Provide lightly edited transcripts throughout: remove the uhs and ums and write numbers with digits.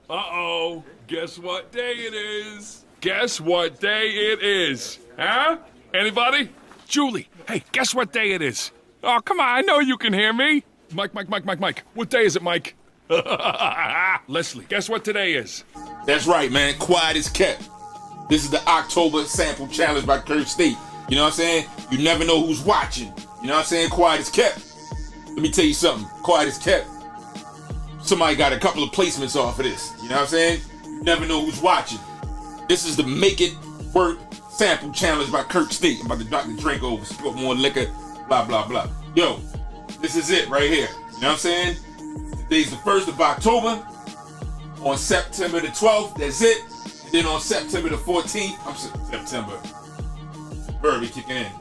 Uh-oh, guess what day it is? Guess what day it is? Huh? Anybody? Julie, hey, guess what day it is? Oh, come on, I know you can hear me. Mike. What day is it, Mike? Leslie, guess what today is? That's right, man. Quiet is kept. This is the October Sample Challenge by Kirk State. You know what I'm saying? You never know who's watching. You know what I'm saying? Quiet is kept. Let me tell you something. Quiet is kept. Somebody got a couple of placements off of this. You know what I'm saying? You never know who's watching. This is the Make It Work Sample Challenge by Kirk State. I'm about to drop the drink over, spill more liquor, blah, blah, blah. Yo, this is it right here. You know what I'm saying? Today's the 1st of October. On September the 12th, that's it. And then on September the 14th, September. Burby kicking in.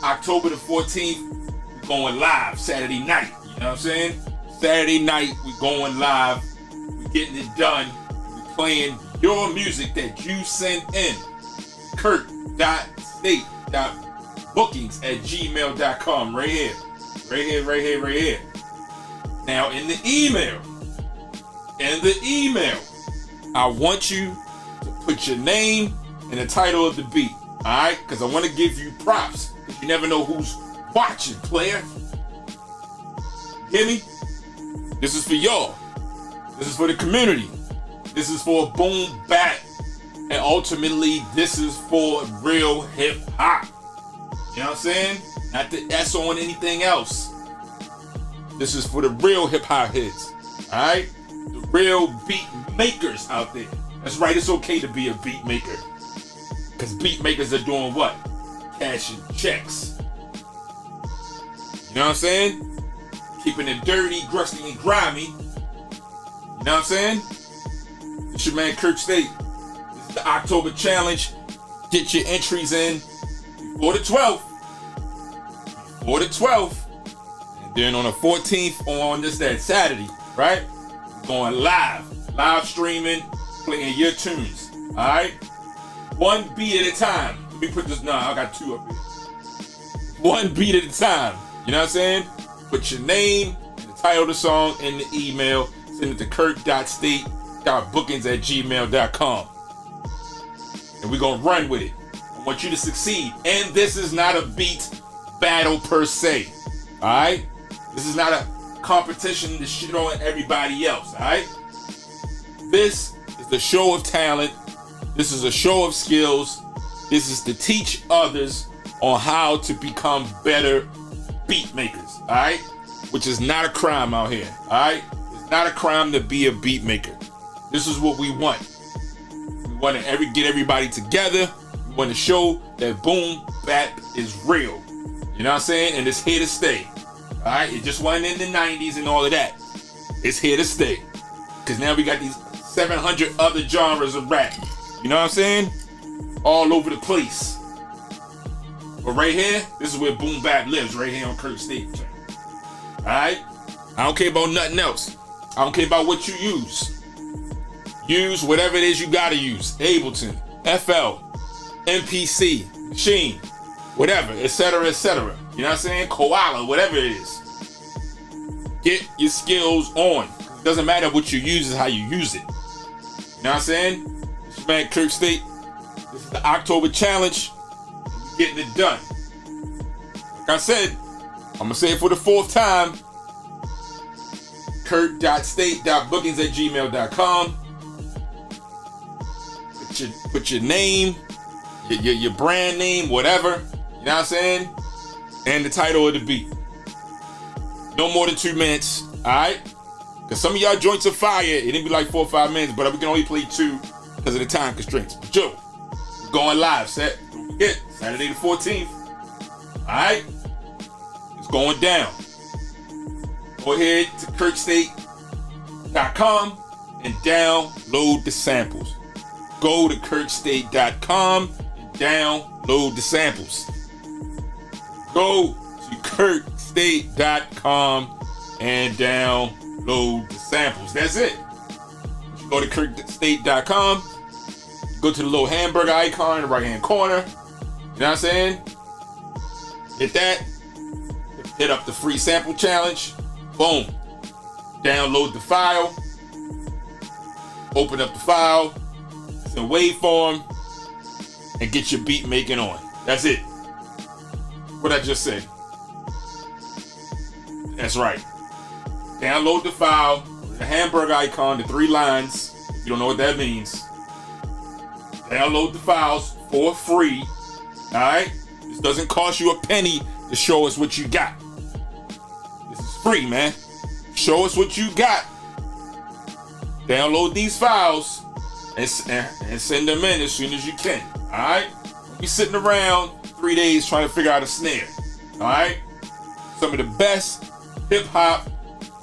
October the 14th, we're going live Saturday night. You know what I'm saying? Saturday night, we're going live. We're getting it done. We're playing your music that you send in. Kirk.state.bookings@gmail.com. Right here. Right here. Now, in the email, I want you to put your name and the title of the beat. Alright? Because I want to give you props. Because you never know who's watching, player. Hear me? This is for y'all. This is for the community. This is for boom bap. And ultimately, this is for real hip hop. You know what I'm saying? Not the S on anything else. This is for the real hip hop heads. Alright? The real beat makers out there. That's right, it's okay to be a beat maker. Because beat makers are doing what? Cashing checks. You know what I'm saying? Keeping it dirty, crusty, and grimy. You know what I'm saying? It's your man Kirk State. This is the October Challenge. Get your entries in before the 12th. And then on the 14th on that Saturday, right? We're going live streaming, playing your tunes. Alright? One beat at a time. Let me put this, I got two up here. One beat at a time. You know what I'm saying? Put your name and the title of the song in the email. Send it to kirk.state.bookings@gmail.com. And we're going to run with it. I want you to succeed. And this is not a beat battle per se. Alright? This is not a competition to shit on everybody else. Alright? This is the show of talent. This is a show of skills. This is to teach others on how to become better beat makers. Alright? Which is not a crime out here. Alright? It's not a crime to be a beat maker. This is what we want. We want to get everybody together. We want to show that boom bap is real. You know what I'm saying? And it's here to stay. Alright? It just wasn't in the 90s and all of that. It's here to stay. Because now we got these 700 other genres of rap. You know what I'm saying? All over the place. But right here, this is where boom bap lives. Right here on Kirk State. Alright? I don't care about nothing else. I don't care about what you use. Use whatever it is you gotta use. Ableton, FL, MPC, Machine, whatever, etc., etc. You know what I'm saying? Koala, whatever it is. Get your skills on. It doesn't matter what you use, it's how you use it. You know what I'm saying? This is man Kirk State. This is the October Challenge. We're getting it done. Like I said, I'm gonna say it for the 4th time. Kirk.state.bookings@gmail.com. Put your name, your brand name, whatever. You know what I'm saying? And the title of the beat. No more than 2 minutes. Alright? Because some of y'all joints are fire. It didn't be like 4 or 5 minutes, but we can only play 2 because of the time constraints. But yo, we're going live, set. Don't forget, Saturday the 14th. Alright? It's going down. Go ahead to kirkstate.com and download the samples. Go to kirkstate.com and download the samples. Go to kirkstate.com and download the samples. That's it. Once you go to kirkstate.com, go to the little hamburger icon in the right hand corner. You know what I'm saying? Hit that. Hit up the free sample challenge. Boom. Download the file. open up the file, it's in waveform, and get your beat making on. That's it. What I just said. That's right. Download the file, the hamburger icon, the 3 lines. If you don't know what that means. Download the files for free. Alright? This doesn't cost you a penny to show us what you got. This is free, man. Show us what you got. Download these files and send them in as soon as you can. Alright? Don't be sitting around 3 days trying to figure out a snare. Alright? Some of the best hip-hop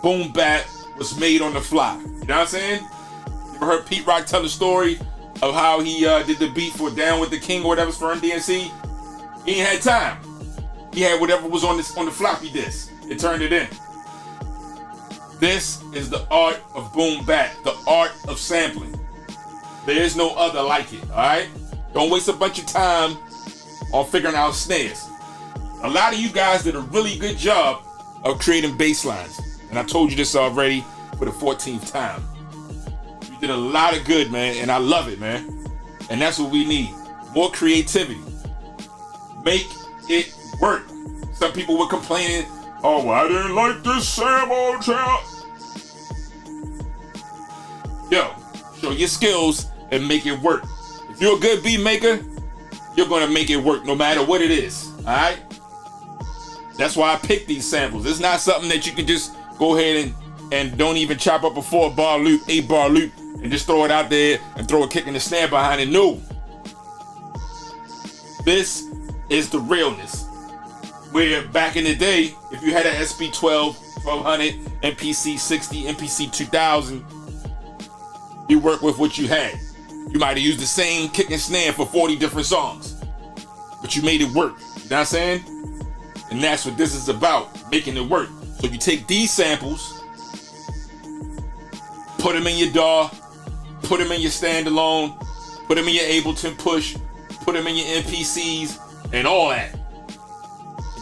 boom bap was made on the fly. You know what I'm saying? You ever heard Pete Rock tell the story of how he did the beat for Down with the King or whatever's for NDNC? He ain't had time. He had whatever was on the floppy disk. It turned it in. This is the art of boom bap, the art of sampling. There is no other like it, alright? Don't waste a bunch of time on figuring out snares. A lot of you guys did a really good job of creating bass lines. And I told you this already for the 14th time. You did a lot of good, man, and I love it, man. And that's what we need. More creativity. Make it work. Some people were complaining, oh, well, I didn't like this sample, child. Yo, show your skills and make it work. If you're a good beat maker, you're gonna make it work no matter what it is, alright? That's why I picked these samples. It's not something that you can just go ahead and don't even chop up a 4-bar loop, 8-bar loop, and just throw it out there and throw a kick and a snare behind it. No. This is the realness. Where back in the day, if you had an SP12, 1200, MPC 60, MPC 2000, you work with what you had. You might have used the same kick and snare for 40 different songs, but you made it work. You know what I'm saying? And that's what this is about, making it work. So you take these samples, put them in your DAW, put them in your standalone, put them in your Ableton Push, put them in your MPCs, and all that.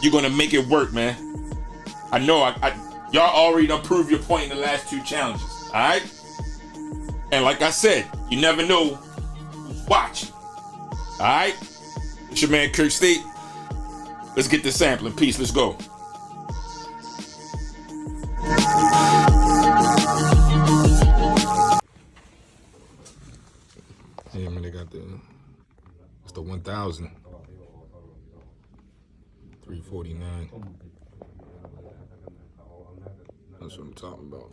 You're gonna make it work, man. I know y'all already done proved your point in the last 2 challenges, alright? And like I said, you never know who's watching. Alright? It's your man Kirk State. Let's get this sampling. Peace, let's go. Yeah, man, they got it's the 1000. 349. That's what I'm talking about.